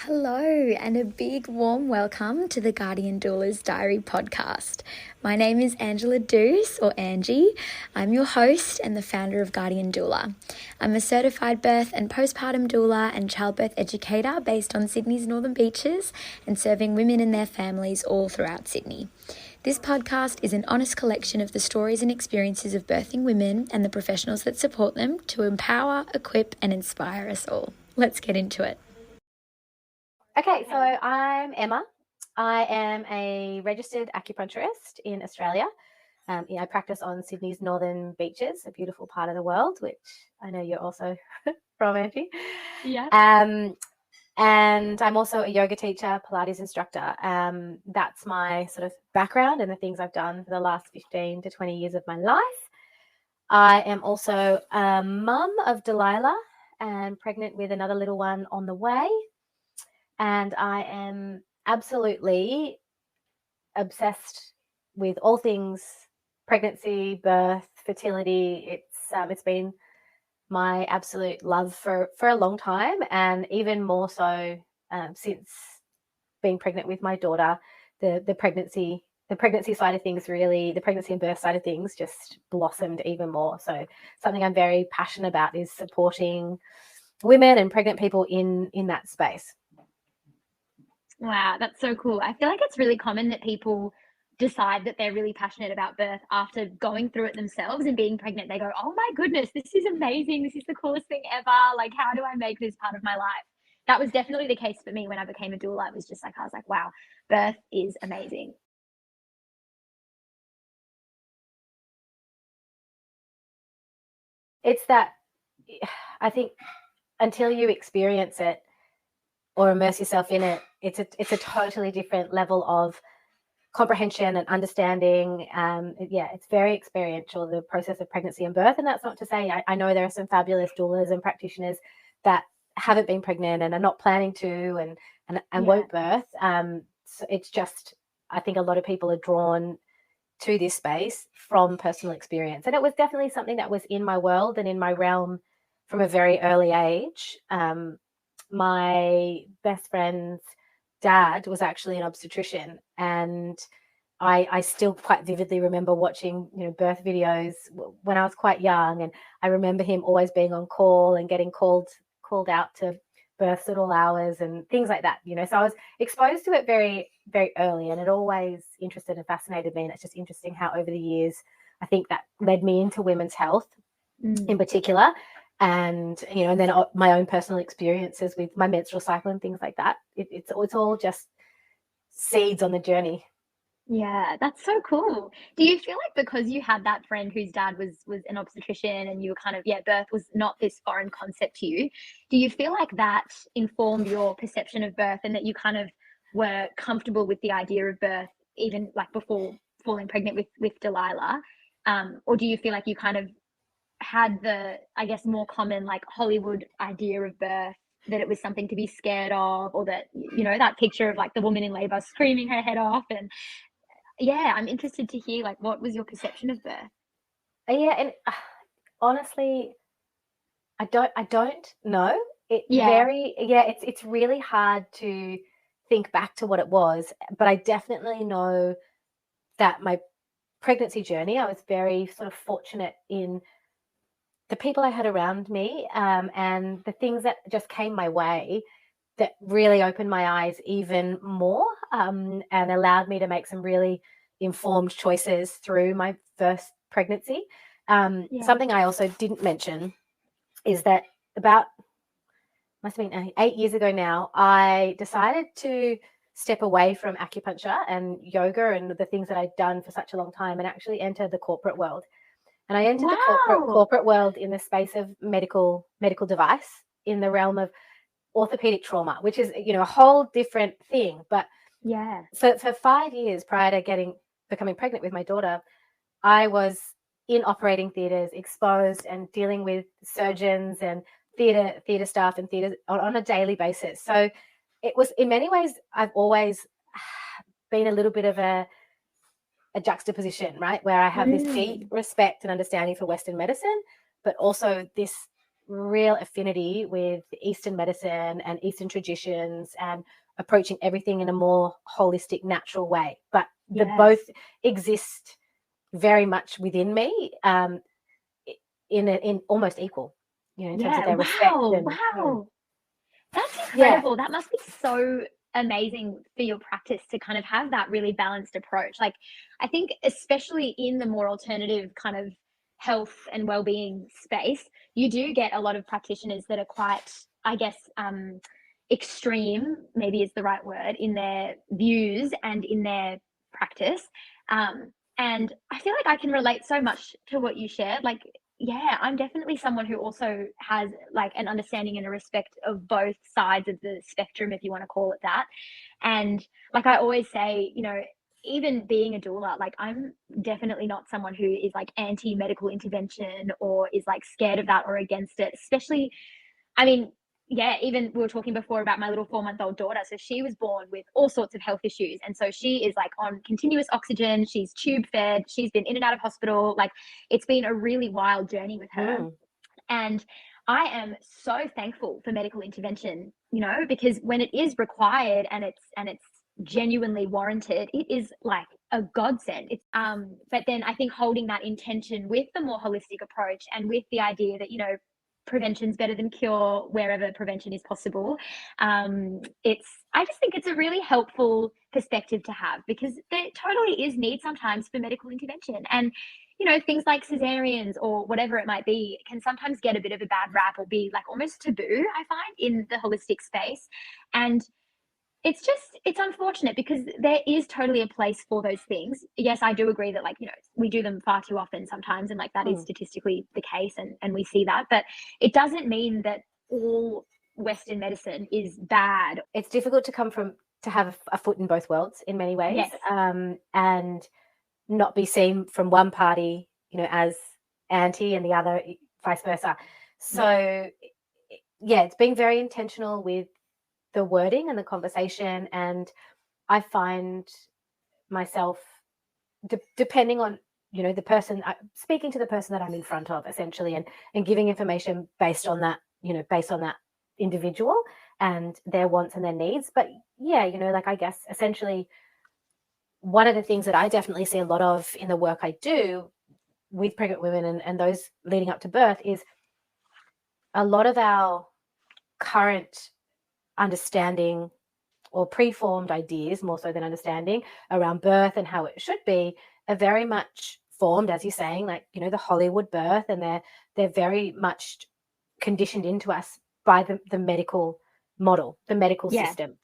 Hello, and a big warm welcome to the Guardian Doula's Diary podcast. My name is Angela Deuce, or Angie. I'm your host and the founder of Guardian Doula. I'm a certified birth and postpartum doula and childbirth educator based on Sydney's Northern Beaches and serving women and their families all throughout Sydney. This podcast is an honest collection of the stories and experiences of birthing women and the professionals that support them to empower, equip, and inspire us all. Let's get into it. Okay, so I'm Emma. I am a registered acupuncturist in Australia. I practice on Sydney's Northern Beaches, a beautiful part of the world, which I know you're also from, Angie. Yeah. And I'm also a yoga teacher, Pilates instructor. That's my sort of background and the things I've done for the last 15 to 20 years of my life. I am also a mum of Delilah and pregnant with another little one on the way. And I am absolutely obsessed with all things pregnancy, birth, fertility. It's been my absolute love for a long time, and even more so since being pregnant with my daughter. The pregnancy side of things, really, the pregnancy and birth side of things just blossomed even more. So something I'm very passionate about is supporting women and pregnant people in that space. Wow, that's so cool. I feel like it's really common that people decide that they're really passionate about birth after going through it themselves and being pregnant. They go, oh my goodness, this is amazing. This is the coolest thing ever. Like, how do I make this part of my life? That was definitely the case for me when I became a doula. It was just like, I was like, wow, birth is amazing. It's that, I think, until you experience it or immerse yourself in it, it's a totally different level of comprehension and understanding. It's very experiential, the process of pregnancy and birth. And that's not to say, I know there are some fabulous doulas and practitioners that haven't been pregnant and are not planning to and won't birth. So it's just, I think a lot of people are drawn to this space from personal experience. And it was definitely something that was in my world and in my realm from a very early age. My best friend's dad was actually an obstetrician, and I still quite vividly remember watching, birth videos when I was quite young, and I remember him always being on call and getting called out to births at all hours and things like that. So I was exposed to it very, very early, and it always interested and fascinated me. And it's just interesting how over the years, I think that led me into women's health in particular. And, and then my own personal experiences with my menstrual cycle and things like that. It's all just seeds on the journey. Yeah, that's so cool. Do you feel like because you had that friend whose dad was an obstetrician and you were kind of, birth was not this foreign concept to you, do you feel like that informed your perception of birth and that you kind of were comfortable with the idea of birth even like before falling pregnant with Delilah? Or do you feel like you kind of had the, I guess, more common like Hollywood idea of birth, that it was something to be scared of, or that, that picture of like the woman in labor screaming her head off? And I'm interested to hear, like, what was your perception of birth? And honestly, I don't know. It's really hard to think back to what it was, but I definitely know that my pregnancy journey, I was very sort of fortunate in the people I had around me, and the things that just came my way that really opened my eyes even more, and allowed me to make some really informed choices through my first pregnancy. Something I also didn't mention is that must have been 8 years ago now, I decided to step away from acupuncture and yoga and the things that I'd done for such a long time and actually enter the corporate world. And I entered the corporate world in the space of medical device in the realm of orthopedic trauma, which is, a whole different thing. But so for 5 years prior to becoming pregnant with my daughter, I was in operating theaters, exposed and dealing with surgeons and theater staff and theater on a daily basis. So it was, in many ways, I've always been a little bit of a juxtaposition, right? Where I have this deep respect and understanding for Western medicine, but also this real affinity with Eastern medicine and Eastern traditions and approaching everything in a more holistic, natural way. But the both exist very much within me, in almost equal, in terms of their respect. Wow. That's incredible. That must be so amazing for your practice to kind of have that really balanced approach. Like, I think especially in the more alternative kind of health and well-being space, you do get a lot of practitioners that are quite, I guess, extreme, maybe is the right word, in their views and in their practice. And I feel like I can relate so much to what you shared. Like, I'm definitely someone who also has like an understanding and a respect of both sides of the spectrum, if you want to call it that. And like I always say, even being a doula, like I'm definitely not someone who is like anti-medical intervention or is like scared of that or against it, especially, I mean, even we were talking before about my little 4-month-old daughter. So she was born with all sorts of health issues. And so she is like on continuous oxygen. She's tube fed. She's been in and out of hospital. Like it's been a really wild journey with her. And I am so thankful for medical intervention, because when it is required and it's genuinely warranted, it is like a godsend. It's but then I think holding that intention with the more holistic approach and with the idea that, prevention's better than cure wherever prevention is possible. I just think it's a really helpful perspective to have, because there totally is need sometimes for medical intervention. And, things like cesareans or whatever it might be can sometimes get a bit of a bad rap or be like almost taboo, I find, in the holistic space. And it's unfortunate because there is totally a place for those things. Yes, I do agree that we do them far too often sometimes, and like that is statistically the case, and we see that, but it doesn't mean that all Western medicine is bad. It's difficult to have a foot in both worlds in many ways. And not be seen from one party, as anti and the other vice versa. So it's being very intentional with the wording and the conversation. And I find myself, depending on, the person, speaking to the person that I'm in front of, essentially, and giving information based on that individual and their wants and their needs. But I guess essentially one of the things that I definitely see a lot of in the work I do with pregnant women and those leading up to birth is a lot of our current understanding or preformed ideas, more so than understanding, around birth and how it should be, are very much formed, as you're saying, like, the Hollywood birth, and they're very much conditioned into us by the medical model, the medical system.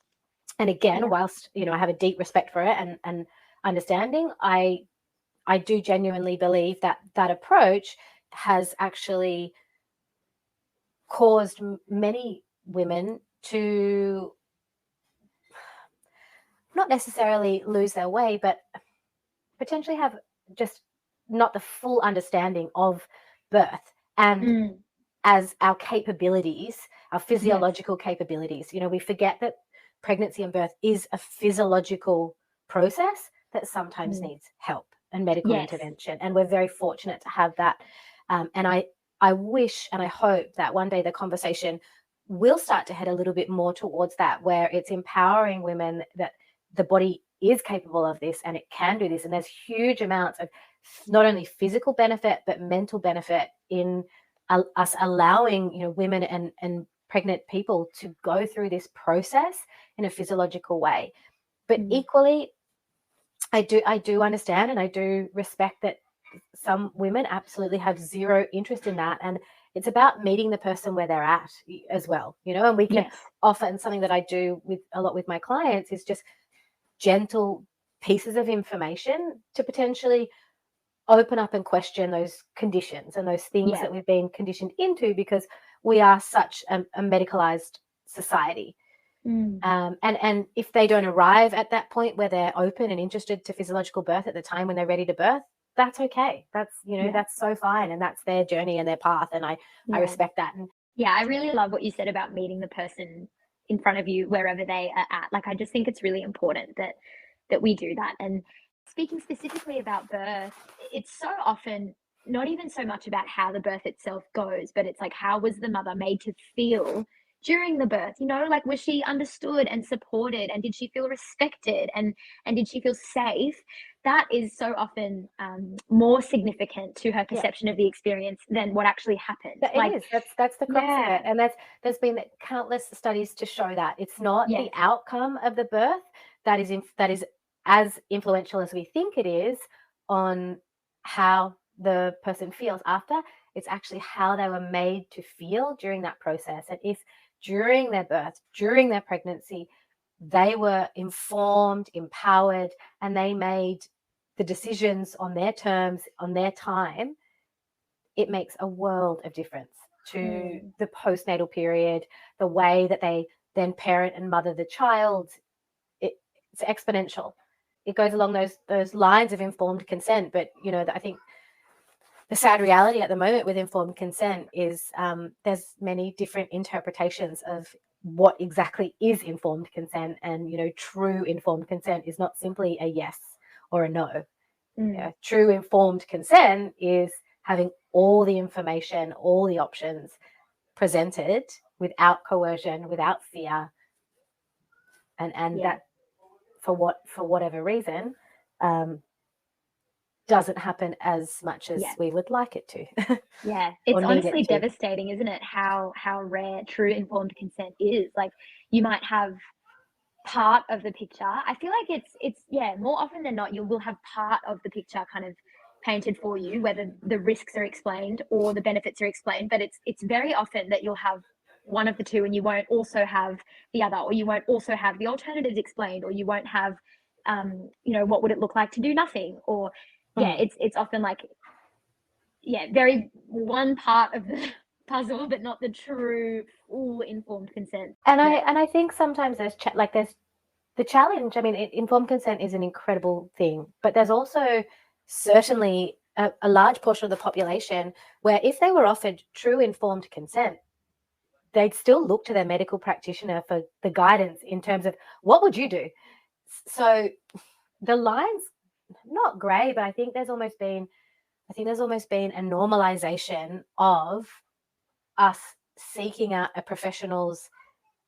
And again, whilst, I have a deep respect for it and understanding, I do genuinely believe that approach has actually caused many women to not necessarily lose their way, but potentially have just not the full understanding of birth and as our capabilities, our physiological capabilities. We forget that pregnancy and birth is a physiological process that sometimes needs help and medical intervention. And we're very fortunate to have that. And I wish and I hope that one day the conversation will start to head a little bit more towards that, where it's empowering women that the body is capable of this and it can do this. And there's huge amounts of not only physical benefit, but mental benefit in us allowing, women and pregnant people to go through this process in a physiological way. But equally, I do understand and I do respect that some women absolutely have zero interest in that. And it's about meeting the person where they're at as well, and we can offer, and something that I do with a lot with my clients is just gentle pieces of information to potentially open up and question those conditions and those things that we've been conditioned into, because we are such a medicalized society. And if they don't arrive at that point where they're open and interested to physiological birth at the time when they're ready to birth, that's okay. That's, that's so fine. And that's their journey and their path. And I respect that. And I really love what you said about meeting the person in front of you wherever they are at. Like, I just think it's really important that we do that. And speaking specifically about birth, it's so often not even so much about how the birth itself goes, but it's like, how was the mother made to feel during the birth? You know, like, was she understood and supported, and did she feel respected, and did she feel safe? That is so often more significant to her perception of the experience than what actually happened. It is. That's the crux of it. And there's been countless studies to show that it's not the outcome of the birth that is as influential as we think it is on how the person feels after. It's actually how they were made to feel during that process. And if during their birth, during their pregnancy, they were informed, empowered, and they made the decisions on their terms, on their time, it makes a world of difference to the postnatal period, the way that they then parent and mother the child. It's exponential. It goes along those lines of informed consent. But, you know, I think the sad reality at the moment with informed consent is there's many different interpretations of what exactly is informed consent. And, you know, true informed consent is not simply a yes or a no. Yeah, true informed consent is having all the information, all the options presented without coercion, without fear, and that for whatever reason doesn't happen as much as we would like it to. Yeah, it's honestly devastating, isn't it? How rare true informed consent is. Like, you might have part of the picture. I feel like it's more often than not, you will have part of the picture kind of painted for you, whether the risks are explained or the benefits are explained. But it's very often that you'll have one of the two, and you won't also have the other, or you won't also have the alternatives explained, or you won't have you know, what would it look like to do nothing, or it's often like very one part of the puzzle, but not the true full informed consent. And I think sometimes there's the challenge. I mean, informed consent is an incredible thing, but there's also certainly a large portion of the population where if they were offered true informed consent, they'd still look to their medical practitioner for the guidance in terms of what would you do. So the line's not grey, but I think there's almost been a normalization of us seeking out a professional's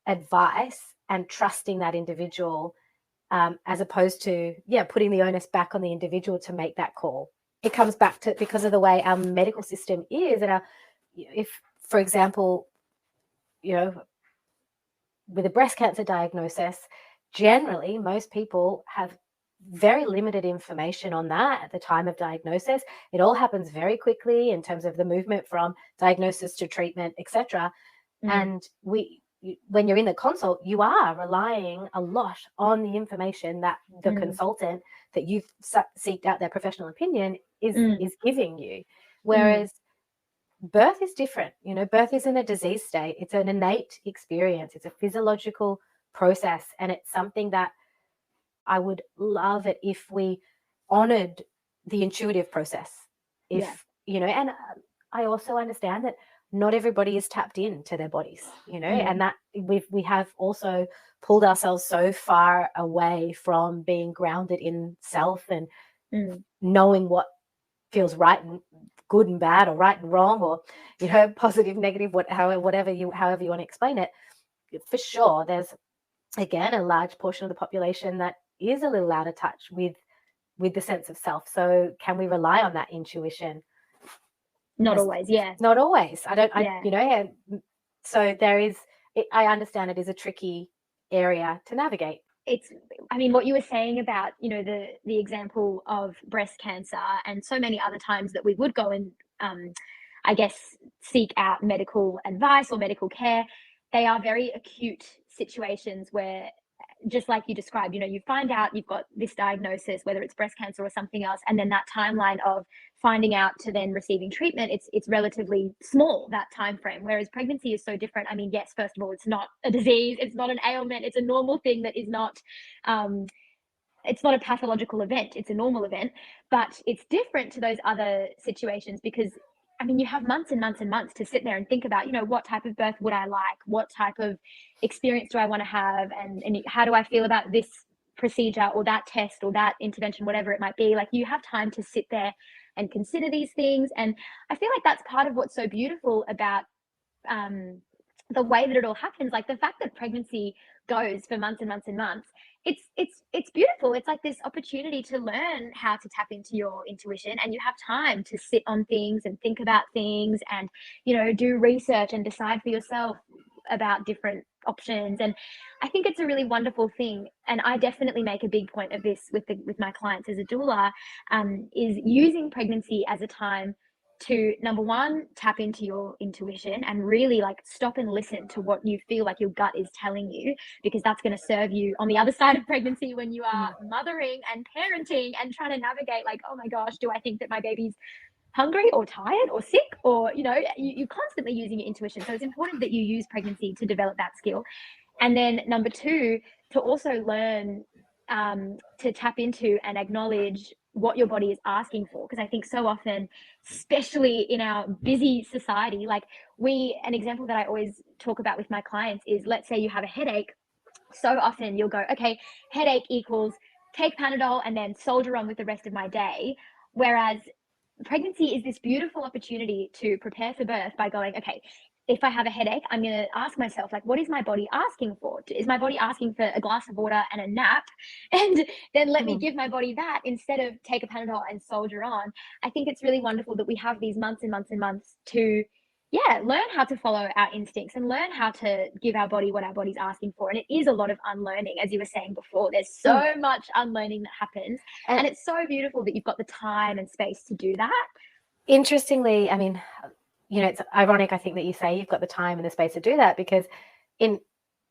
advice and trusting that individual, as opposed to putting the onus back on the individual to make that call. It comes back to, because of the way our medical system is, and if, for example, you know, with a breast cancer diagnosis, generally most people have very limited information on that at the time of diagnosis. It all happens very quickly in terms of the movement from diagnosis to treatment, etc. And when you're in the consult, you are relying a lot on the information that the consultant that you've seeked out their professional opinion is giving you. Whereas birth is different. You know, birth isn't a disease state. It's an innate experience. It's a physiological process. And it's something that I would love it if we honored the intuitive process. You know, and I also understand that not everybody is tapped into their bodies, you know, and that we have also pulled ourselves so far away from being grounded in self and knowing what feels right and good and bad, or right and wrong, or, you know, positive, negative, however you want to explain it. For sure, there's again a large portion of the population that is a little out of touch with the sense of self. So can we rely on that intuition? Not always. Not always. You know, so there is, I understand it is a tricky area to navigate. I mean, what you were saying about, you know, the example of breast cancer, and so many other times that we would go and I guess seek out medical advice or medical care, they are very acute situations where, just like you described, you know, you find out you've got this diagnosis, whether it's breast cancer or something else, and then that timeline of finding out to then receiving treatment, it's relatively small, that time frame. Whereas pregnancy is so different. I mean, yes, first of all, it's not a disease, it's not an ailment, it's a normal thing that is not it's not a pathological event, it's a normal event. But it's different to those other situations because, I mean, you have months and months and months to sit there and think about, you know, what type of birth would I like? What type of experience do I want to have? And how do I feel about this procedure or that test or that intervention, whatever it might be? Like, you have time to sit there and consider these things. And I feel like that's part of what's so beautiful about the way that it all happens. Like the fact that pregnancy goes for months and months and months, it's beautiful. It's like this opportunity to learn how to tap into your intuition, and you have time to sit on things and think about things and, you know, do research and decide for yourself about different options. And I think it's a really wonderful thing. And I definitely make a big point of this with my clients as a doula, is using pregnancy as a time to, number one, tap into your intuition and really like stop and listen to what you feel like your gut is telling you, because that's going to serve you on the other side of pregnancy when you are mothering and parenting and trying to navigate like, oh my gosh, do I think that my baby's hungry or tired or sick? Or, you know, you're constantly using your intuition. So it's important that you use pregnancy to develop that skill. And then number two, to also learn to tap into and acknowledge what your body is asking for. Because I think so often, especially in our busy society, like an example that I always talk about with my clients is, let's say you have a headache. So often you'll go, okay, headache equals take Panadol and then soldier on with the rest of my day. Whereas pregnancy is this beautiful opportunity to prepare for birth by going, okay, if I have a headache, I'm going to ask myself, like, what is my body asking for? Is my body asking for a glass of water and a nap? And then let me give my body that instead of take a Panadol and soldier on. I think it's really wonderful that we have these months and months and months to, learn how to follow our instincts and learn how to give our body what our body's asking for. And it is a lot of unlearning, as you were saying before. There's so much unlearning that happens. And it's so beautiful that you've got the time and space to do that. Interestingly, I mean, you know, it's ironic, I think, that you say you've got the time and the space to do that, because in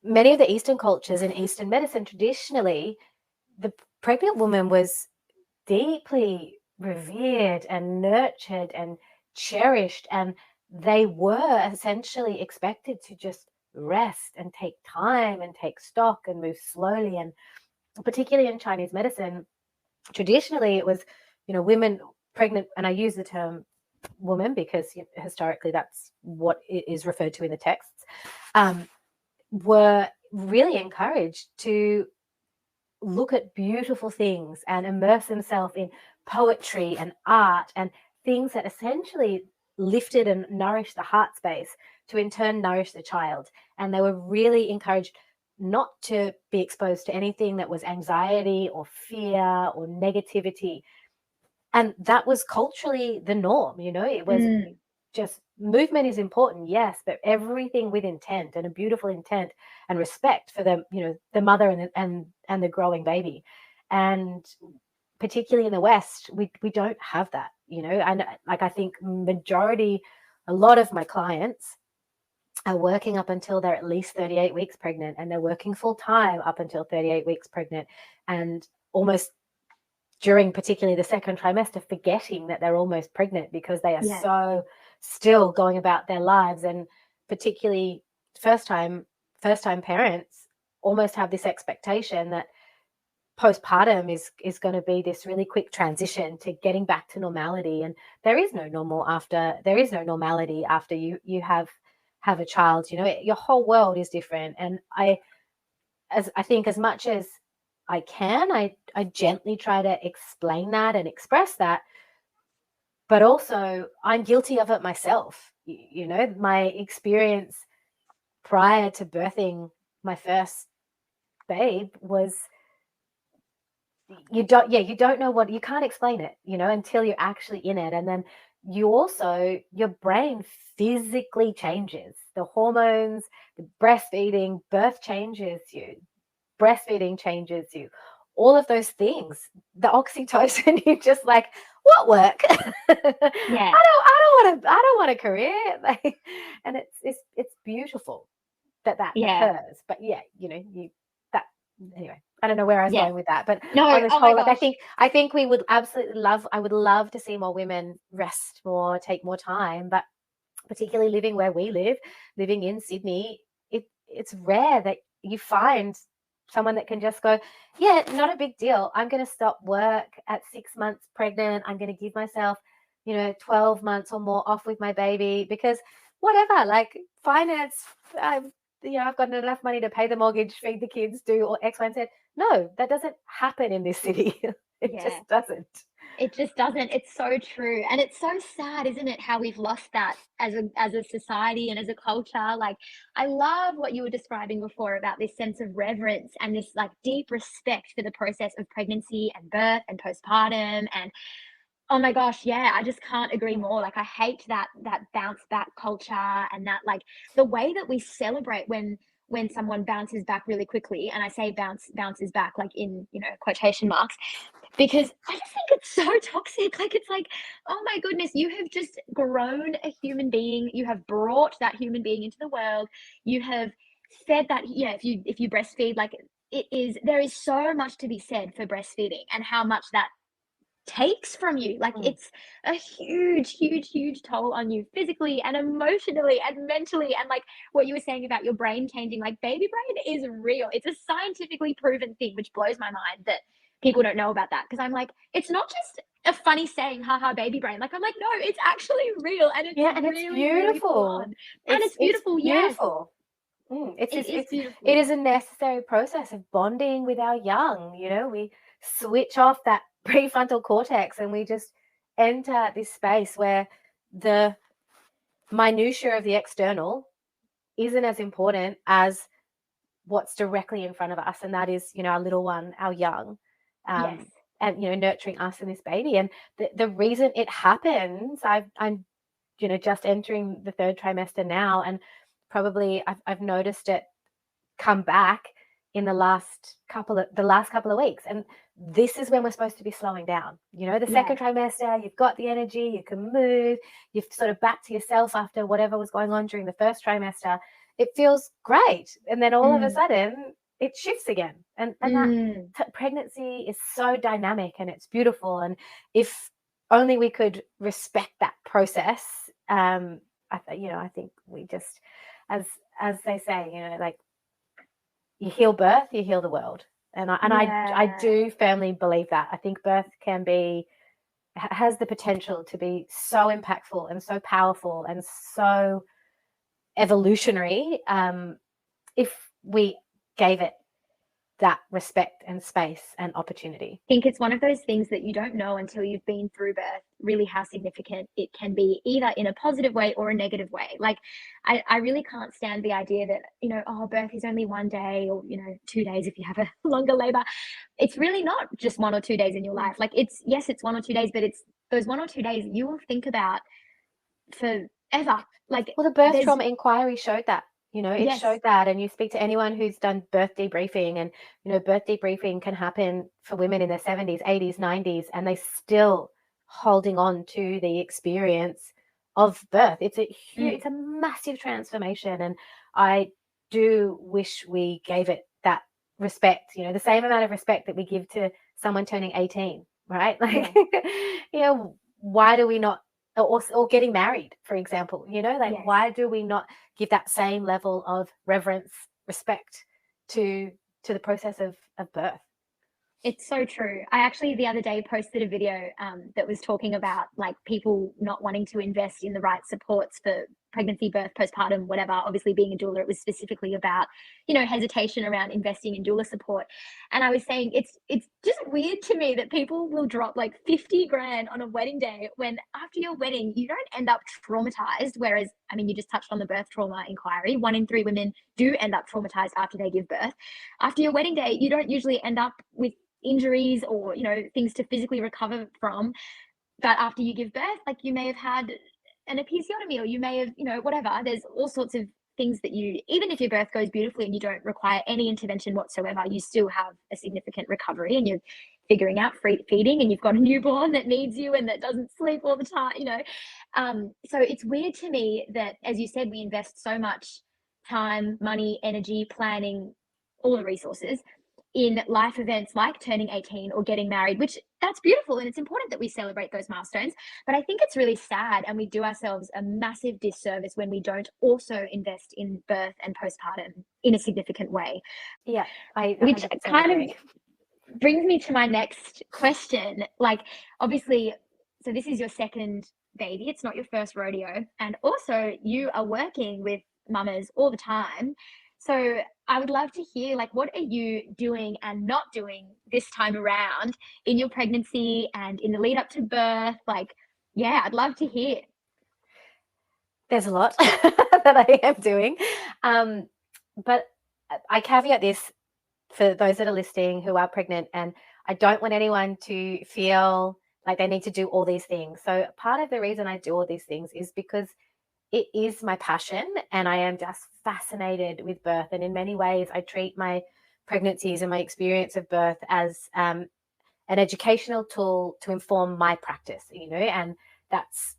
many of the Eastern cultures, in Eastern medicine, traditionally, the pregnant woman was deeply revered and nurtured and cherished, and they were essentially expected to just rest and take time and take stock and move slowly. And particularly in Chinese medicine, traditionally it was, you know, women pregnant, and I use the term woman because historically that's what it is referred to in the texts, were really encouraged to look at beautiful things and immerse themselves in poetry and art and things that essentially lifted and nourished the heart space to in turn nourish the child. And they were really encouraged not to be exposed to anything that was anxiety or fear or negativity. And that was culturally the norm, you know. It was just, movement is important, yes, but everything with intent, and a beautiful intent and respect for the, you know, the mother and the growing baby. And particularly in the West, we don't have that, you know. And like, I think a lot of my clients are working up until they're at least 38 weeks pregnant, and they're working full time up until 38 weeks pregnant, and almost during particularly the second trimester forgetting that they're almost pregnant because they are so still going about their lives. And particularly first time parents almost have this expectation that postpartum is going to be this really quick transition to getting back to normality, and there is no normality after you have a child. You know, your whole world is different. And I think as much as I can, I gently try to explain that and express that, but also I'm guilty of it myself. You know, my experience prior to birthing my first babe was, you don't know what, you can't explain it, you know, until you're actually in it. And then your brain physically changes. The hormones, the breastfeeding, birth changes you. Breastfeeding changes you, all of those things, the oxytocin, you're just like, what work? I don't want a career. And it's beautiful that occurs. But anyway, I don't know where I was going with that, but on this whole, like, I think we would absolutely I would love to see more women rest more, take more time, but particularly living where we live, living in Sydney, it's rare that you find someone that can just go, yeah, not a big deal. I'm going to stop work at 6 months pregnant. I'm going to give myself, 12 months or more off with my baby, because whatever, like finance, I've got enough money to pay the mortgage, feed the kids, do all X, Y, and Z. No, that doesn't happen in this city. It Yeah. just doesn't. It just doesn't. It's so true. And it's so sad, isn't it, how we've lost that as a society and as a culture. Like, I love what you were describing before about this sense of reverence and this like deep respect for the process of pregnancy and birth and postpartum. And oh my gosh, yeah, I just can't agree more. Like, I hate that bounce back culture, and that like the way that we celebrate when someone bounces back really quickly. And I say bounces back like in, you know, quotation marks, because I just think it's so toxic. Like, it's like, oh my goodness, you have just grown a human being. You have brought that human being into the world. You have said that, yeah, if you breastfeed, like, there is so much to be said for breastfeeding and how much that takes from you. Like, it's a huge toll on you physically and emotionally and mentally. And like what you were saying about your brain changing, like, baby brain is real. It's a scientifically proven thing, which blows my mind that people don't know about that. Because I'm like, it's not just a funny saying, haha, baby brain. Like, I'm like, no, it's actually real, and it's and really, it's beautiful. really fun. And it's beautiful. Beautiful. Yes, It's beautiful. it is a necessary process of bonding with our young. You know, we switch off that prefrontal cortex and we just enter this space where the minutiae of the external isn't as important as what's directly in front of us, and that is, you know, our little one, our young, Yes. and, you know, nurturing us and this baby. And the reason it happens, I'm, you know, just entering the third trimester now, and probably I've noticed it come back in the last couple of weeks. And this is when we're supposed to be slowing down. You know, the second trimester, you've got the energy, you can move, you've sort of back to yourself after whatever was going on during the first trimester. It feels great. And then all of a sudden it shifts again. And that pregnancy is so dynamic and it's beautiful. And if only we could respect that process, I think we just, as they say, you know, like, you heal birth, you heal the world. And I do firmly believe that. I think birth has the potential to be so impactful and so powerful and so evolutionary, if we gave it that respect and space and opportunity. I think it's one of those things that you don't know until you've been through birth, really how significant it can be, either in a positive way or a negative way. Like, I really can't stand the idea that, you know, oh, birth is only 1 day, or, you know, 2 days if you have a longer labor. It's really not just 1 or 2 days in your life. Like, it's 1 or 2 days, but it's those 1 or 2 days you will think about forever. Like, well, the birth trauma inquiry showed that. You know, it showed that. And you speak to anyone who's done birth debriefing, and, you know, birth debriefing can happen for women in their 70s, 80s, 90s, and they still holding on to the experience of birth. It's a massive transformation. And I do wish we gave it that respect, you know, the same amount of respect that we give to someone turning 18, right? Like, you know, why do we not, or getting married, for example, you know, like, why do we not give that same level of reverence, respect to the process of birth? It's so true. I actually the other day posted a video that was talking about, like, people not wanting to invest in the right supports for pregnancy, birth, postpartum, whatever. Obviously, being a doula, it was specifically about, you know, hesitation around investing in doula support. And I was saying it's just weird to me that people will drop like 50 grand on a wedding day when after your wedding you don't end up traumatized. Whereas, I mean, you just touched on the birth trauma inquiry. 1 in 3 women do end up traumatized after they give birth. After your wedding day, you don't usually end up with injuries or, you know, things to physically recover from. But after you give birth, like, you may have had an episiotomy, or you may have, you know, whatever. There's all sorts of things that you, even if your birth goes beautifully and you don't require any intervention whatsoever, you still have a significant recovery, and you're figuring out feeding, and you've got a newborn that needs you and that doesn't sleep all the time, you know. So it's weird to me that, as you said, we invest so much time, money, energy, planning, all the resources in life events like turning 18 or getting married, which that's beautiful, and it's important that we celebrate those milestones. But I think it's really sad, and we do ourselves a massive disservice when we don't also invest in birth and postpartum in a significant way. Yeah, which kind agree. of brings me to my next question. Like, obviously, so this is your second baby, it's not your first rodeo, and also you are working with mamas all the time. So I would love to hear, like, what are you doing and not doing this time around in your pregnancy and in the lead up to birth? Like, yeah, I'd love to hear. There's a lot that I am doing. But I caveat this for those that are listening who are pregnant, and I don't want anyone to feel like they need to do all these things. So part of the reason I do all these things is because it is my passion, and I am just fascinated with birth. And in many ways, I treat my pregnancies and my experience of birth as an educational tool to inform my practice, and that's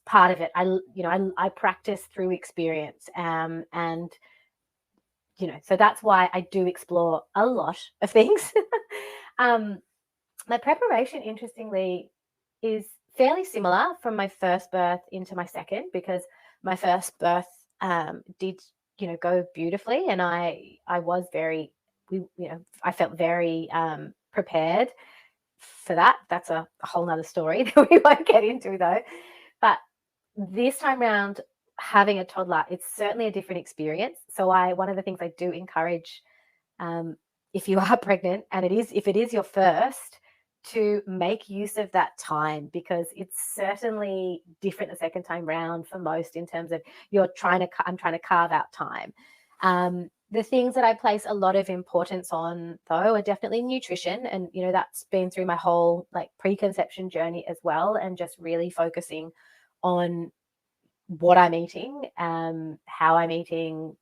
part of it. I practice through experience, and so that's why I do explore a lot of things. My preparation, interestingly, is fairly similar from my first birth into my second, because my first birth did go beautifully, and I was very I felt very prepared for that. That's a whole nother story that we won't get into, though. But this time around, having a toddler, it's certainly a different experience. So one of the things I do encourage, if you are pregnant and if it is your first, to make use of that time, because it's certainly different the second time round for most, in terms of I'm trying to carve out time. The things that I place a lot of importance on, though, are definitely nutrition. And, that's been through my whole preconception journey as well, and just really focusing on what I'm eating, how I'm eating,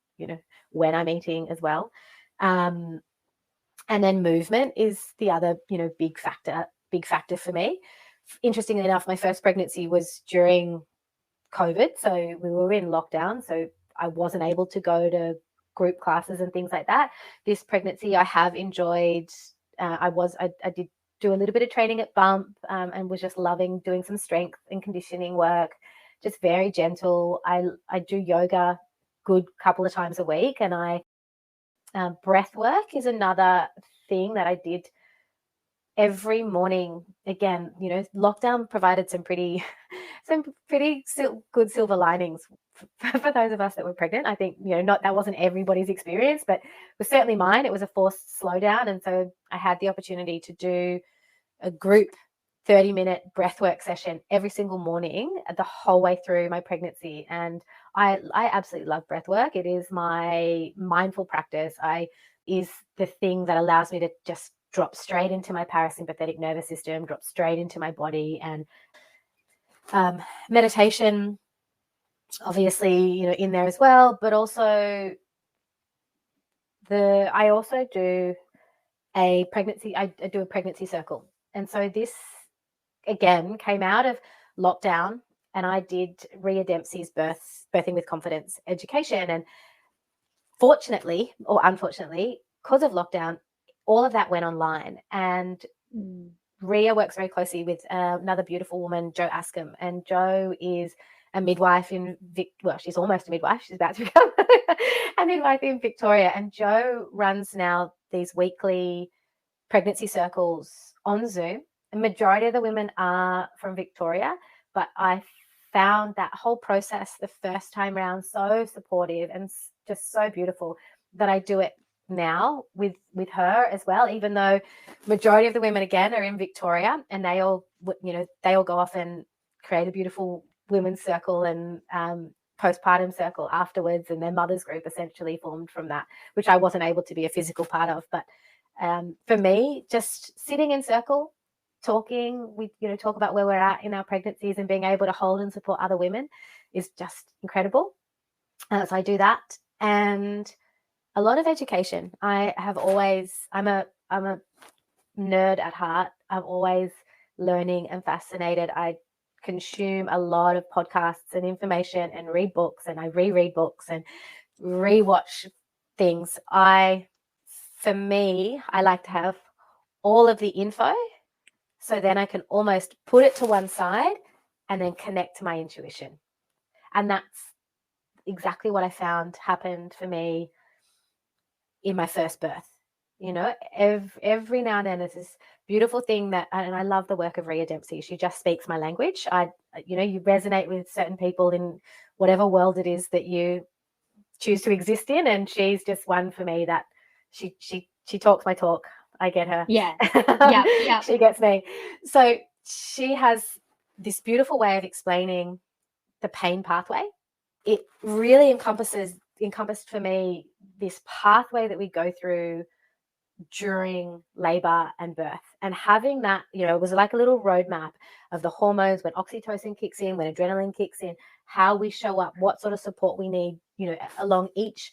when I'm eating as well. And then movement is the other, big factor for me. Interestingly enough, my first pregnancy was during COVID. So we were in lockdown. So I wasn't able to go to group classes and things like that. This pregnancy, I have enjoyed. I did do a little bit of training at Bump, and was just loving doing some strength and conditioning work, just very gentle. I do yoga good couple of times a week, and breath work is another thing that I did every morning. Again, lockdown provided some pretty good silver linings for those of us that were pregnant. I think, that wasn't everybody's experience, but it was certainly mine. It was a forced slowdown. And so I had the opportunity to do a group 30-minute breathwork session every single morning the whole way through my pregnancy. And I absolutely love breathwork. It is my mindful practice. Is the thing that allows me to just drop straight into my parasympathetic nervous system, drop straight into my body. And meditation, obviously, in there as well, but also I also do a pregnancy. I do a pregnancy circle. And so this, again, came out of lockdown, and I did Rhea Dempsey's Birthing with Confidence education. And fortunately, or unfortunately, because of lockdown, all of that went online. And Rhea works very closely with another beautiful woman, Jo Askham. And Jo is a midwife she's almost a midwife. She's about to become a midwife in Victoria. And Jo runs now these weekly pregnancy circles on Zoom. The majority of the women are from Victoria, but I found that whole process the first time round so supportive and just so beautiful that I do it now with her as well, even though majority of the women, again, are in Victoria, and they all go off and create a beautiful women's circle and postpartum circle afterwards, and their mothers group essentially formed from that, which I wasn't able to be a physical part of. But for me, just sitting in circle, talking, we talk about where we're at in our pregnancies, and being able to hold and support other women is just incredible. So I do that, and a lot of education. I'm a nerd at heart. I'm always learning and fascinated. I consume a lot of podcasts and information, and read books, and I reread books and rewatch things. For me, I like to have all of the info, so then I can almost put it to one side and then connect to my intuition. And that's exactly what I found happened for me in my first birth. Every now and then there's this beautiful thing and I love the work of Rhea Dempsey. She just speaks my language. You resonate with certain people in whatever world it is that you choose to exist in. And she's just one for me that she talks my talk. I get her. Yeah. Yeah. She gets me. So she has this beautiful way of explaining the pain pathway. It really encompassed for me this pathway that we go through during labor and birth, and having that, it was like a little roadmap of the hormones, when oxytocin kicks in, when adrenaline kicks in, how we show up, what sort of support we need, along each,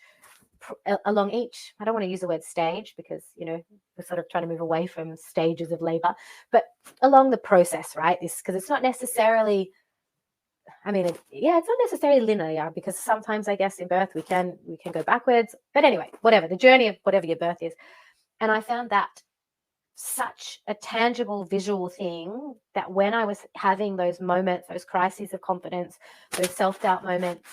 I don't want to use the word stage, because we're sort of trying to move away from stages of labor, but along the process, right? Because it's not necessarily, it's not necessarily linear, because sometimes I guess in birth we can go backwards, but anyway, whatever the journey of whatever your birth is. And I found that such a tangible visual thing, that when I was having those moments, those crises of confidence, those self-doubt moments,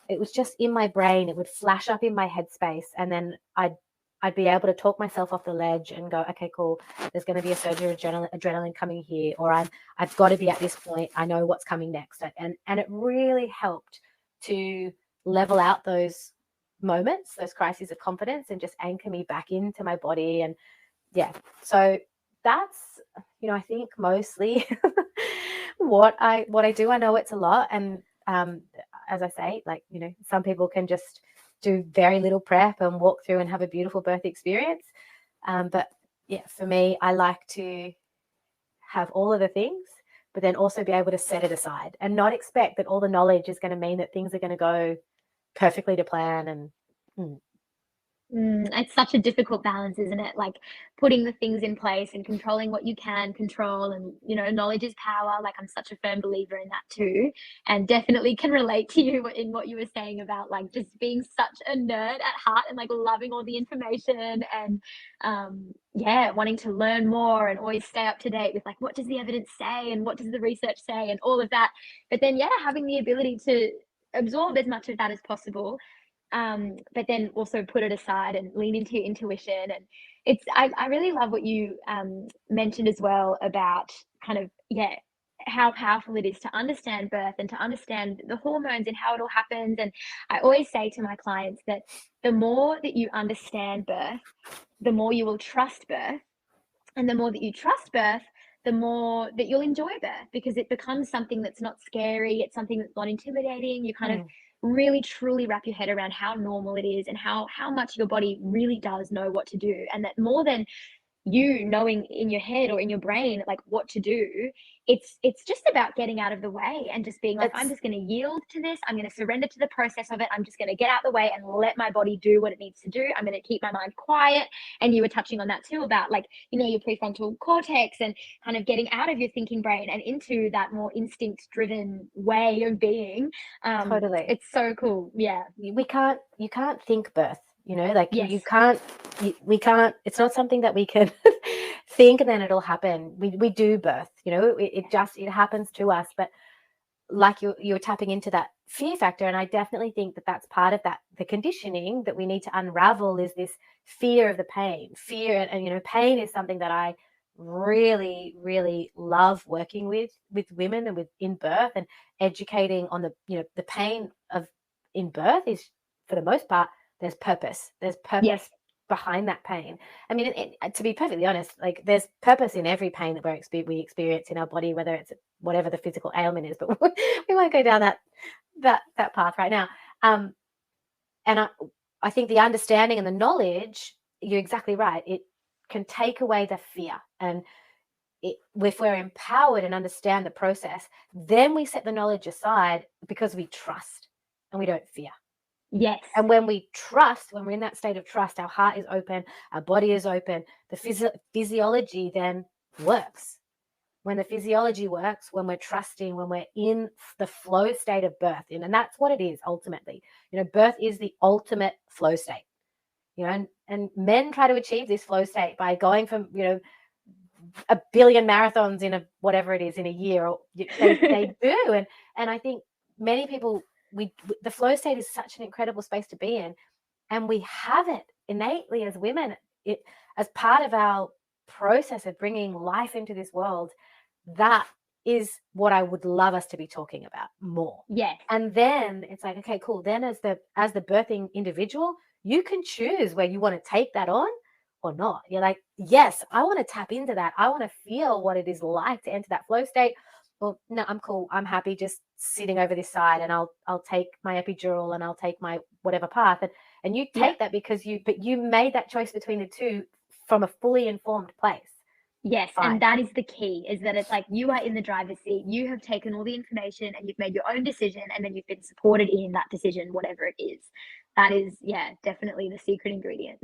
it was just in my brain, it would flash up in my headspace, and then I'd be able to talk myself off the ledge and go, okay, cool, there's going to be a surge of adrenaline coming here, or I've got to be at this point, I know what's coming next. And it really helped to level out those moments, those crises of confidence, and just anchor me back into my body. And yeah, so that's, I think mostly what I do. I know it's a lot, and as I say, like, some people can just do very little prep and walk through and have a beautiful birth experience, but yeah, for me, I like to have all of the things, but then also be able to set it aside and not expect that all the knowledge is going to mean that things are going to go perfectly to plan. And It's such a difficult balance, isn't it? Like putting the things in place and controlling what you can control, and knowledge is power. Like, I'm such a firm believer in that too, and definitely can relate to you in what you were saying about like just being such a nerd at heart and like loving all the information, and wanting to learn more and always stay up to date with like, what does the evidence say and what does the research say and all of that. But then having the ability to absorb as much of that as possible, but then also put it aside and lean into your intuition. And I really love what you mentioned as well about kind of how powerful it is to understand birth and to understand the hormones and how it all happens. And I always say to my clients that the more that you understand birth, the more you will trust birth, and the more that you trust birth, the more that you'll enjoy birth, because it becomes something that's not scary. It's something that's not intimidating. You kind of really truly wrap your head around how normal it is, and how much your body really does know what to do, and that more than you knowing in your head or in your brain like what to do, it's just about getting out of the way and just being like, I'm just going to yield to this, I'm going to surrender to the process of it, I'm just going to get out of the way and let my body do what it needs to do, I'm going to keep my mind quiet. And you were touching on that too, about like your prefrontal cortex, and kind of getting out of your thinking brain and into that more instinct driven way of being. Totally, it's so cool. You can't think birth, like Yes. we can't, it's not something that we can think and then it'll happen. We do birth, it happens to us. But like you're tapping into that fear factor, and I definitely think that that's part of that, the conditioning that we need to unravel, is this fear of the pain. And pain is something that I really, really love working with women and in birth, and educating on the pain of in birth is, for the most part, there's purpose. Yes. behind that pain. I mean, to be perfectly honest, like, there's purpose in every pain that we experience in our body, whether it's whatever the physical ailment is, but we won't go down that path right now. And I think the understanding and the knowledge, you're exactly right, it can take away the fear. And if we're empowered and understand the process, then we set the knowledge aside, because we trust and we don't fear. Yes. And when we trust, when we're in that state of trust, our heart is open, our body is open, the physiology then works. When the physiology works, when we're trusting, when we're in the flow state of birth, and that's what it is ultimately. Birth is the ultimate flow state. And men try to achieve this flow state by going from, 1 billion marathons in whatever it is in a year, or they do. And I think many people, the flow state is such an incredible space to be in, and we have it innately as women, as part of our process of bringing life into this world. That is what I would love us to be talking about more. Yes. And then it's like, okay, cool. Then as the birthing individual, you can choose where you want to take that on or not. You're like, yes, I want to tap into that. I want to feel what it is like to enter that flow state. Well, no, I'm cool. I'm happy just sitting over this side, and I'll take my epidural and I'll take my whatever path. And you take that because you made that choice between the two from a fully informed place. Yes, and that is the key, is that it's like you are in the driver's seat. You have taken all the information and you've made your own decision, and then you've been supported in that decision, whatever it is. That is, definitely the secret ingredient.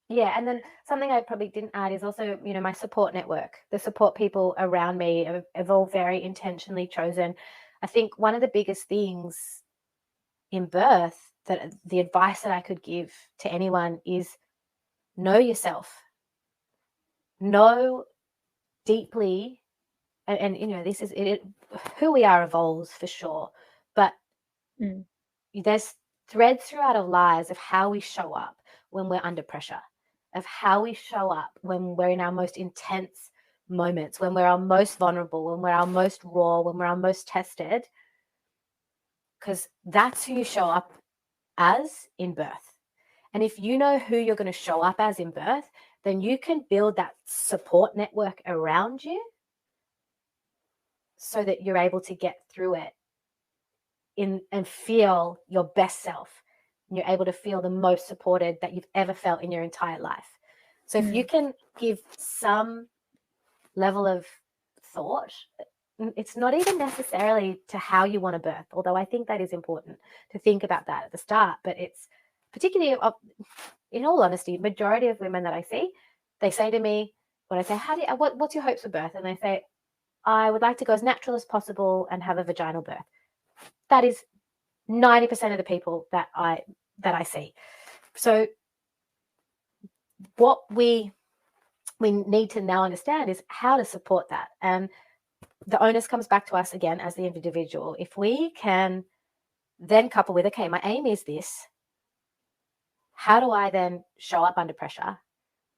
Yeah, and then something I probably didn't add is also, my support network. The support people around me have all very intentionally chosen. I think one of the biggest things in birth, that the advice that I could give to anyone is know yourself. Know deeply, and this is it, who we are evolves for sure, but there's threads throughout our lives of how we show up when we're under pressure, of how we show up when we're in our most intense moments, when we're our most vulnerable, when we're our most raw, when we're our most tested, because that's who you show up as in birth. And if you know who you're going to show up as in birth, then you can build that support network around you so that you're able to get through it and feel your best self. And you're able to feel the most supported that you've ever felt in your entire life. So if you can give some level of thought, it's not even necessarily to how you want to birth, although I think that is important to think about that at the start. But it's particularly, in all honesty, majority of women that I see, they say to me, when I say, what's your hopes for birth? And they say, I would like to go as natural as possible and have a vaginal birth. That is 90% of the people that I see. So what we need to now understand is how to support that. And the onus comes back to us again as the individual. If we can then couple with, okay, my aim is this. How do I then show up under pressure?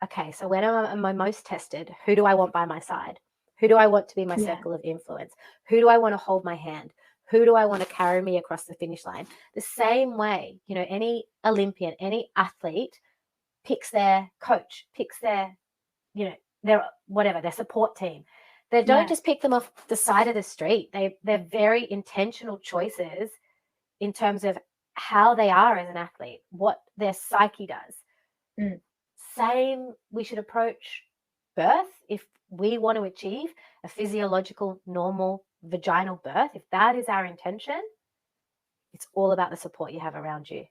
Okay, so when am I most tested? Who do I want by my side? Who do I want to be my circle of influence? Who do I want to hold my hand? Who do I want to carry me across the finish line? The same way, any Olympian, any athlete picks their coach, picks their support team. They don't just pick them off the side of the street. They're very intentional choices in terms of how they are as an athlete, what their psyche does. Same, we should approach birth if we want to achieve a physiological, normal vaginal birth. If that is our intention, it's all about the support you have around you.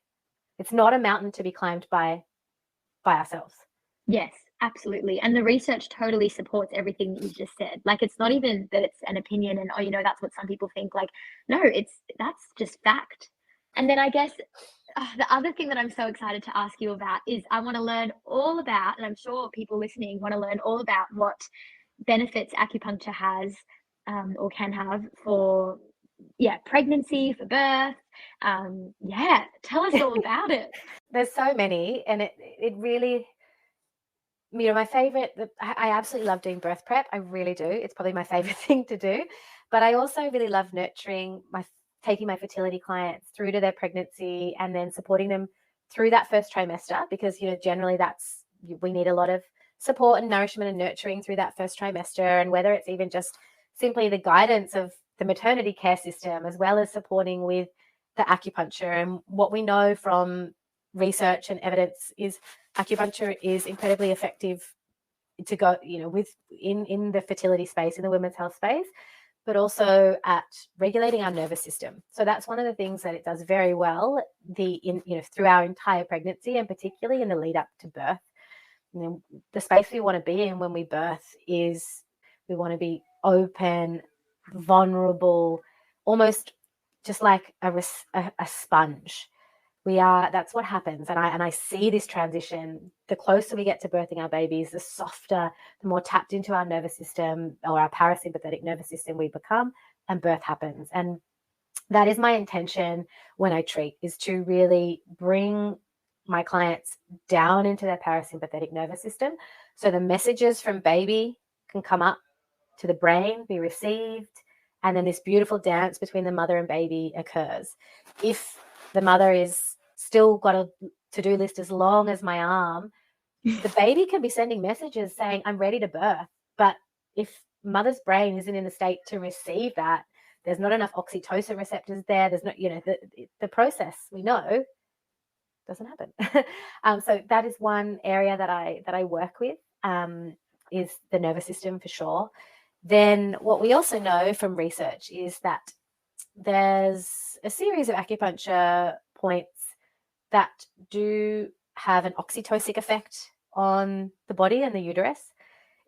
It's not a mountain to be climbed by ourselves. Yes, absolutely. And the research totally supports everything that you just said. Like, it's not even that it's an opinion and, that's what some people think. Like, no, that's just fact. And then I guess the other thing that I'm so excited to ask you about is I want to learn all about, and I'm sure people listening want to learn all about what benefits acupuncture has or can have for pregnancy, for birth. Tell us all about it. There's so many, and it really, my favorite, I absolutely love doing birth prep. I really do. It's probably my favorite thing to do. But I also really love nurturing taking my fertility clients through to their pregnancy and then supporting them through that first trimester, because, generally we need a lot of support and nourishment and nurturing through that first trimester. And whether it's even just simply the guidance of the maternity care system, as well as supporting with the acupuncture. And what we know from research and evidence is acupuncture is incredibly effective to go, in the fertility space, in the women's health space, but also at regulating our nervous system. So that's one of the things that it does very well through our entire pregnancy, and particularly in the lead up to birth. The space we want to be in when we birth is we want to be open, vulnerable, almost just like a sponge. That's what happens. And I see this transition. The closer we get to birthing our babies, the softer, the more tapped into our nervous system or our parasympathetic nervous system we become, and birth happens. And that is my intention when I treat, is to really bring my clients down into their parasympathetic nervous system. So the messages from baby can come up to the brain be received, and then this beautiful dance between the mother and baby occurs. If the mother is still got a to-do list as long as my arm, the baby can be sending messages saying, I'm ready to birth. But if mother's brain isn't in a state to receive that, there's not enough oxytocin receptors there. There's not, the process we know doesn't happen. So that is one area that I work with, is the nervous system for sure. Then what we also know from research is that there's a series of acupuncture points that do have an oxytocic effect on the body and the uterus.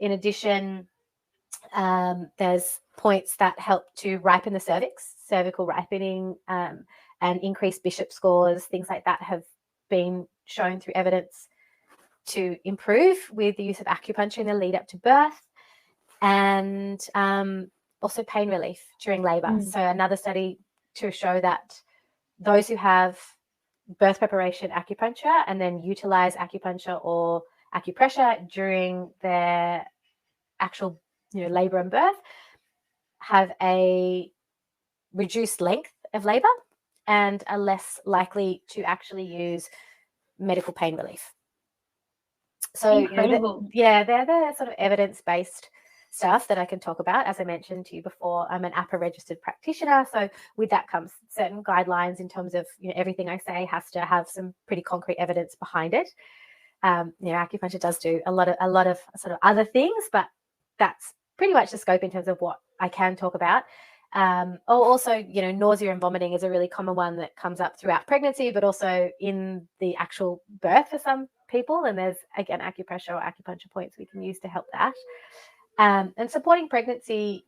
In addition, there's points that help to ripen the cervix, cervical ripening, and increase Bishop scores. Things like that have been shown through evidence to improve with the use of acupuncture in the lead up to birth, and also pain relief during labor. So another study to show that those who have birth preparation acupuncture and then utilize acupuncture or acupressure during their actual labor and birth have a reduced length of labor and are less likely to actually use medical pain relief. So incredible. they're the sort of evidence-based stuff that I can talk about. As I mentioned to you before, I'm an APA registered practitioner, so with that comes certain guidelines in terms of everything I say has to have some pretty concrete evidence behind it. Acupuncture does do a lot of sort of other things, but that's pretty much the scope in terms of what I can talk about. Also, nausea and vomiting is a really common one that comes up throughout pregnancy, but also in the actual birth for some people. And there's, again, acupressure or acupuncture points we can use to help that. And supporting pregnancy,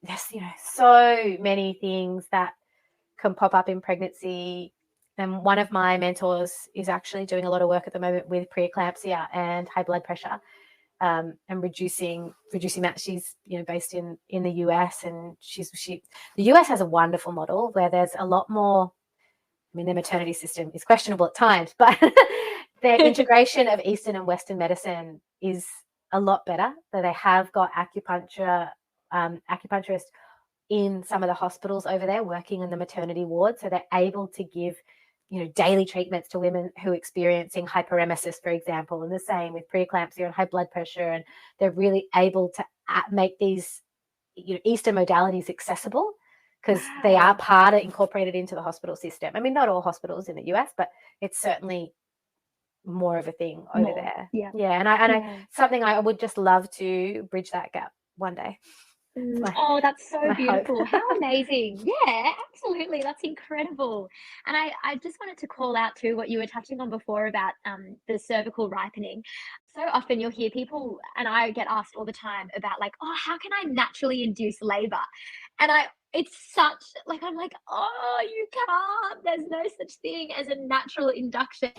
there's, so many things that can pop up in pregnancy. And one of my mentors is actually doing a lot of work at the moment with preeclampsia and high blood pressure. And reducing that. She's based in the US, and the US has a wonderful model where there's a lot more. I mean, their maternity system is questionable at times, but their integration of Eastern and Western medicine is a lot better. So they have got acupuncturists in some of the hospitals over there working in the maternity ward, so they're able to give daily treatments to women who are experiencing hyperemesis, for example, and the same with preeclampsia and high blood pressure. And they're really able to make these, Eastern modalities accessible because they are incorporated into the hospital system. I mean, not all hospitals in the US, but it's certainly more of a thing over there. Yeah. I something I would just love to bridge that gap one day. Oh, that's so beautiful. How amazing. Yeah, absolutely. That's incredible. And I just wanted to call out too what you were touching on before about the cervical ripening. So often you'll hear people, and I get asked all the time about like, oh, how can I naturally induce labor? And it's such like, I'm like, oh, you can't. There's no such thing as a natural induction.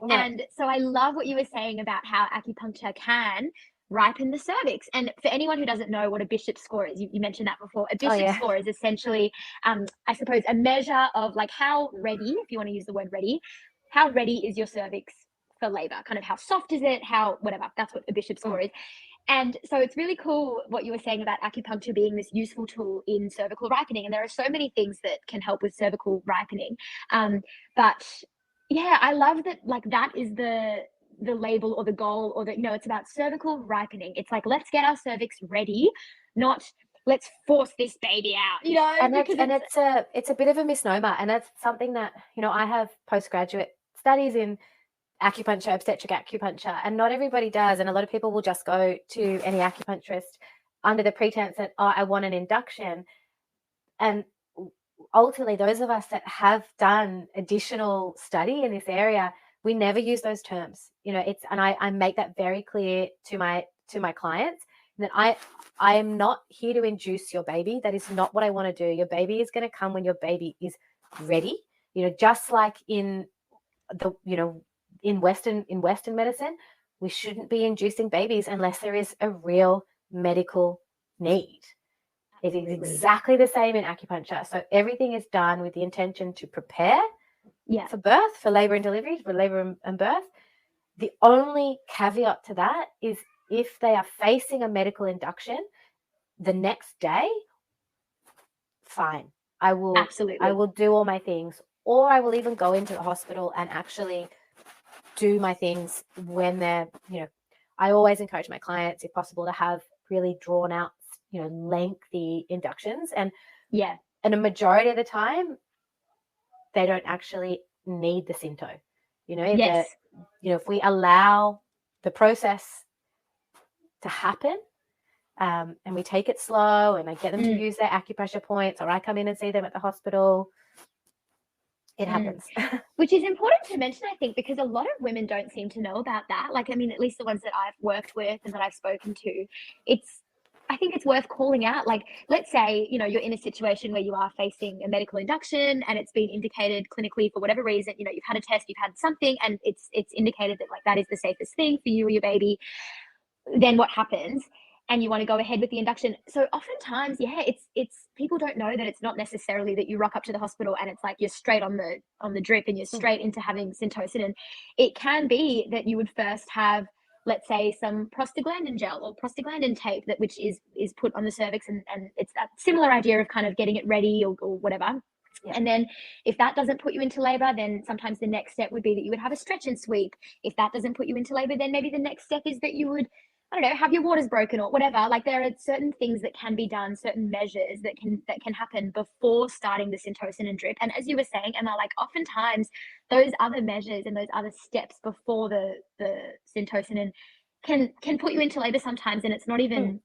And so I love what you were saying about how acupuncture can ripen the cervix. And for anyone who doesn't know what a Bishop score is, you mentioned that before. A Bishop score is essentially, I suppose, a measure of like how ready, if you want to use the word ready, how ready is your cervix for labor? Kind of how soft is it? How whatever. That's what a Bishop score is. And so it's really cool what you were saying about acupuncture being this useful tool in cervical ripening. And there are so many things that can help with cervical ripening. But yeah, I love that. Like that is the label or the goal, or that it's about cervical ripening. It's like, let's get our cervix ready, not let's force this baby out, and it's a bit of a misnomer, and that's something that I have postgraduate studies in acupuncture, obstetric acupuncture, and not everybody does. And a lot of people will just go to any acupuncturist under the pretense that, oh, I want an induction. And ultimately, those of us that have done additional study in this area, we never use those terms. And I make that very clear to my clients that I am not here to induce your baby. That is not what I want to do. Your baby is going to come when your baby is ready. Just like in the in Western medicine, we shouldn't be inducing babies unless there is a real medical need. It is exactly the same in acupuncture. So everything is done with the intention to prepare for birth, for labor and delivery, for labor and birth. The only caveat to that is if they are facing a medical induction, the next day, fine. I will do all my things, or I will even go into the hospital and actually do my things when they're, I always encourage my clients, if possible, to have really drawn out, lengthy inductions. And a majority of the time, they don't actually need the Synto. If we allow the process to happen, and we take it slow, and I get them to use their acupressure points, or I come in and see them at the hospital, it happens. Which is important to mention, I think, because a lot of women don't seem to know about that. Like, I mean, at least the ones that I've worked with and that I've spoken to, I think it's worth calling out. Like, let's say, you're in a situation where you are facing a medical induction and it's been indicated clinically for whatever reason, you've had a test, you've had something, and it's indicated that like that is the safest thing for you or your baby. Then what happens? And you want to go ahead with the induction. So oftentimes, it's people don't know that it's not necessarily that you rock up to the hospital and it's like you're straight on the drip and you're straight into having Syntocin. And it can be that you would first have, let's say, some prostaglandin gel or prostaglandin tape which is put on the cervix, and it's that similar idea of kind of getting it ready or whatever. Yeah. And then if that doesn't put you into labor, then sometimes the next step would be that you would have a stretch and sweep. If that doesn't put you into labor, then maybe the next step is that you would, I don't know, have your waters broken or whatever. Like, there are certain things that can be done, certain measures that can happen before starting the Syntocin and drip. And as you were saying, Emma, like oftentimes those other measures and those other steps before the Syntocin and can put you into labor sometimes, and it's not even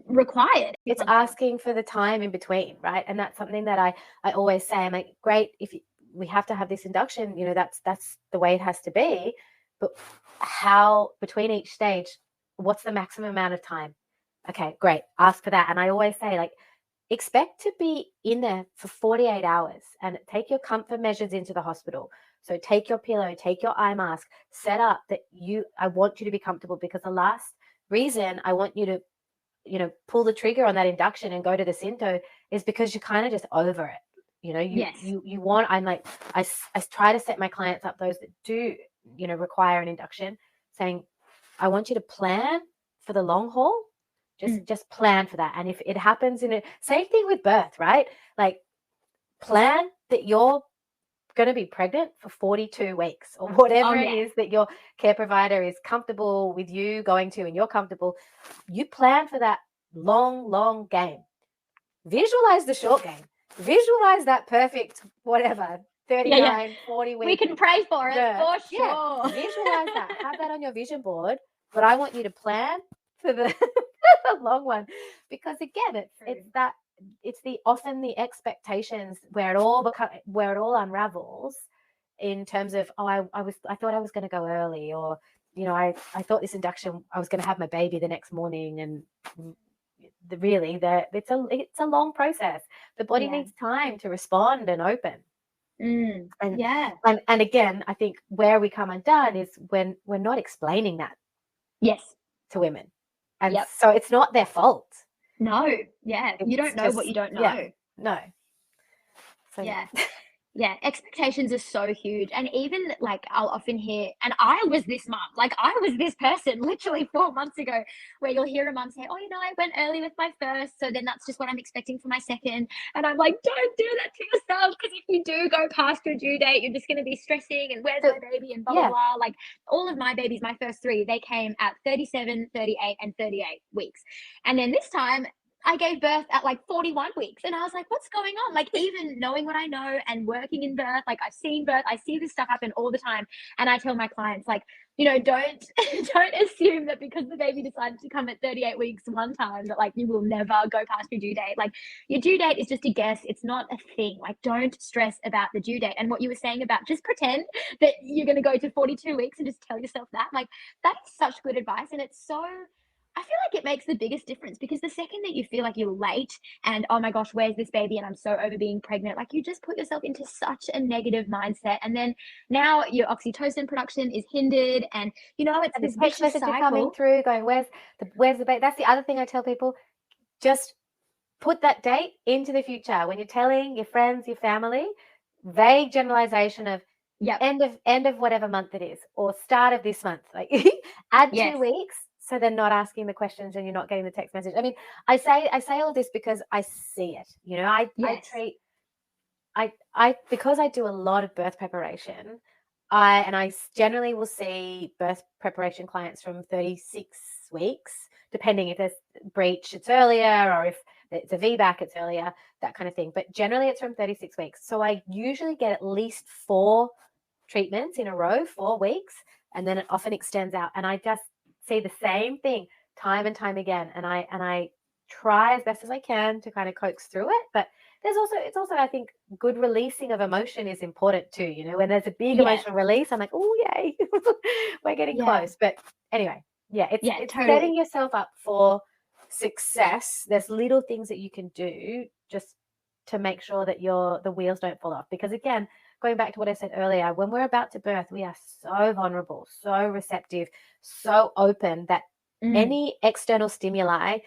required. It's asking for the time in between, right? And that's something that I always say. I'm like, great, if we have to have this induction, that's the way it has to be. But how, between each stage, what's the maximum amount of time? Okay, great. Ask for that. And I always say, like, expect to be in there for 48 hours and take your comfort measures into the hospital. So take your pillow, take your eye mask, set up that I want you to be comfortable, because the last reason I want you to, pull the trigger on that induction and go to the Synto is because you're kind of just over it. You want, I'm like, I try to set my clients up, those that do, require an induction, saying, I want you to plan for the long haul. Just plan for that. And if it happens same thing with birth, right? Like, plan that you're going to be pregnant for 42 weeks or whatever it is that your care provider is comfortable with you going to, and you're comfortable. You plan for that long game. Visualize the short game. Visualize that perfect, whatever, 39, 40 weeks. We can pray for it, for sure. Yeah. Visualize that. Have that on your vision board. But I want you to plan for the long one, because again, it's often the expectations where it all unravels, in terms of, I thought I was going to go early, or I thought this induction I was going to have my baby the next morning, and it's a long process. The body needs time to respond and open. And again, I think where we come undone is when we're not explaining that to women, and so it's not their fault. No, you don't know what you don't know. No. So expectations are so huge. And even like, I'll often hear, and I was this mum, like I was this person literally 4 months ago, where you'll hear a mum say, oh, I went early with my first, so then that's just what I'm expecting for my second. And I'm like, don't do that to yourself, because if you do go past your due date, you're just going to be stressing, and where's my baby, and blah blah blah. Like, all of my babies, my first 3, they came at 37, 38 and 38 weeks. And then this time I gave birth at like 41 weeks, and I was like, what's going on? Like, even knowing what I know and working in birth, like I've seen birth, I see this stuff happen all the time. And I tell my clients, like, don't assume that because the baby decided to come at 38 weeks one time, that like you will never go past your due date. Like, your due date is just a guess. It's not a thing. Like, don't stress about the due date. And what you were saying about just pretend that you're going to go to 42 weeks and just tell yourself that, like, that's such good advice. And it's so, I feel like it makes the biggest difference, because the second that you feel like you're late and, oh my gosh, where's this baby, and I'm so over being pregnant, like, you just put yourself into such a negative mindset. And then now your oxytocin production is hindered, and it's this vicious cycle coming through going, where's the baby? That's the other thing I tell people. Just put that date into the future. When you're telling your friends, your family, vague generalization of end of whatever month it is, or start of this month, like add 2 weeks. so they're not asking the questions and you're not getting the text message. I mean, I say all this because I see it. You know, I treat because I do a lot of birth preparation. I generally will see birth preparation clients from 36 weeks, depending if there's breech, it's earlier, or if it's a VBAC, it's earlier, that kind of thing. But generally it's from 36 weeks. So I usually get at least 4 treatments in a row, 4 weeks, and then it often extends out. And I just see the same thing time and time again. And I try as best as I can to kind of coax through it. But it's also, I think, good releasing of emotion is important too. You know, when there's a big emotional release, I'm like, oh, yay, we're getting close. But anyway, it's totally setting yourself up for success. There's little things that you can do just to make sure that the wheels don't fall off. Because again, going back to what I said earlier, when we're about to birth, we are so vulnerable, so receptive, so open that any external stimuli,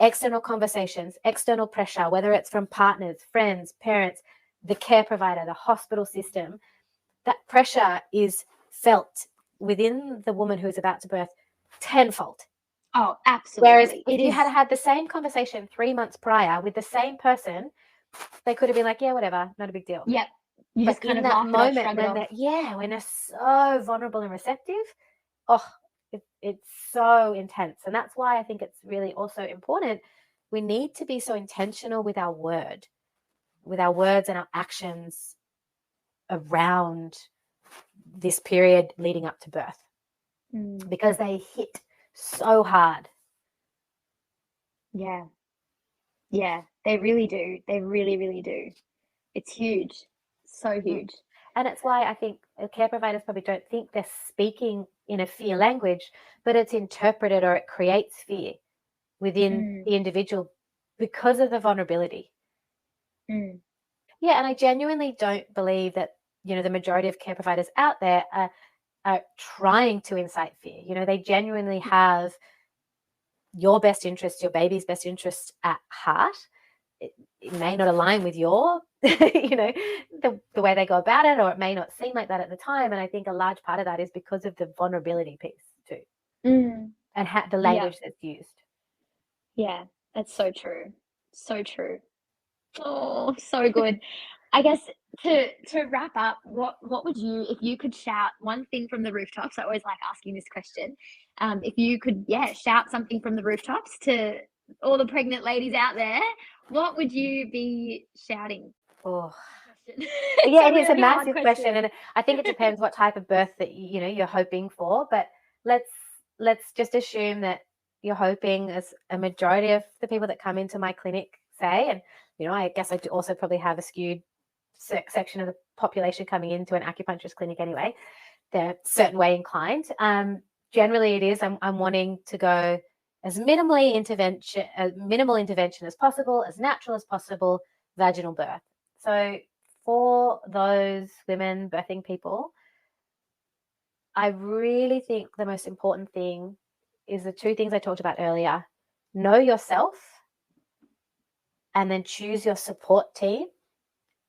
external conversations, external pressure, whether it's from partners, friends, parents, the care provider, the hospital system, that pressure is felt within the woman who's about to birth tenfold. Oh, absolutely. Whereas if you had the same conversation 3 months prior with the same person, they could have been like, yeah, whatever, not a big deal. Yep. You just kind of that moment when they're so vulnerable and receptive, it's so intense. And that's why I think it's really also important. We need to be so intentional with our words and our actions around this period leading up to birth, because they hit so hard. Yeah, they really do. They really, really do. It's huge. So huge. And it's why I think care providers probably don't think they're speaking in a fear language, but it's interpreted or it creates fear within the individual because of the vulnerability. Yeah, and I genuinely don't believe that, you know, the majority of care providers out there are trying to incite fear. You know, they genuinely have your best interest, your baby's best interest at heart. It may not align with your, you know, the way they go about it, or it may not seem like that at the time. And I think a large part of that is because of the vulnerability piece too, and the language that's used. Yeah, that's so true. So true. Oh, so good. I guess to wrap up, what would you, if you could shout one thing from the rooftops? I always like asking this question. If you could, shout something from the rooftops to all the pregnant ladies out there, what would you be shouting? Oh, yeah, it is a massive question, and I think it depends what type of birth that you're hoping for. But let's just assume that you're hoping, as a majority of the people that come into my clinic say, and I guess I do also probably have a skewed section of the population coming into an acupuncturist clinic anyway. They're a certain way inclined. Generally, it is I'm wanting to go as minimal intervention as possible, as natural as possible, vaginal birth. So for those women, birthing people, I really think the most important thing is the 2 things I talked about earlier. Know yourself, and then choose your support team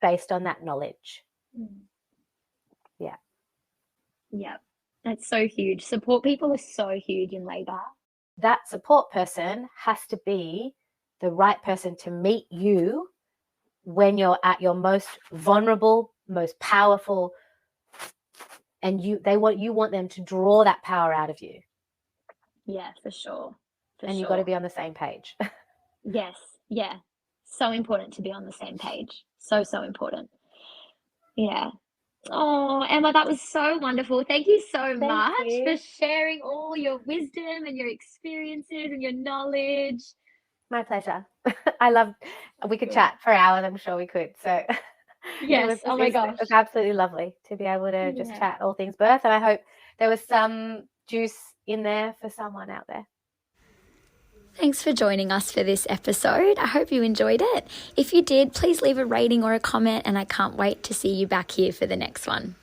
based on that knowledge. Yeah, that's so huge. Support people are so huge in labor. That support person has to be the right person to meet you when you're at your most vulnerable, most powerful, and you want them to draw that power out of you. Yeah, for sure. You've got to be on the same page. Yes, yeah. So important to be on the same page. So important. Yeah. Oh, Emma, that was so wonderful. Thank you so much for sharing all your wisdom and your experiences and your knowledge. My pleasure. We could chat for hours, I'm sure we could. So yes, oh my gosh. It was absolutely lovely to be able to just chat all things birth, and I hope there was some juice in there for someone out there. Thanks for joining us for this episode. I hope you enjoyed it. If you did, please leave a rating or a comment, and I can't wait to see you back here for the next one.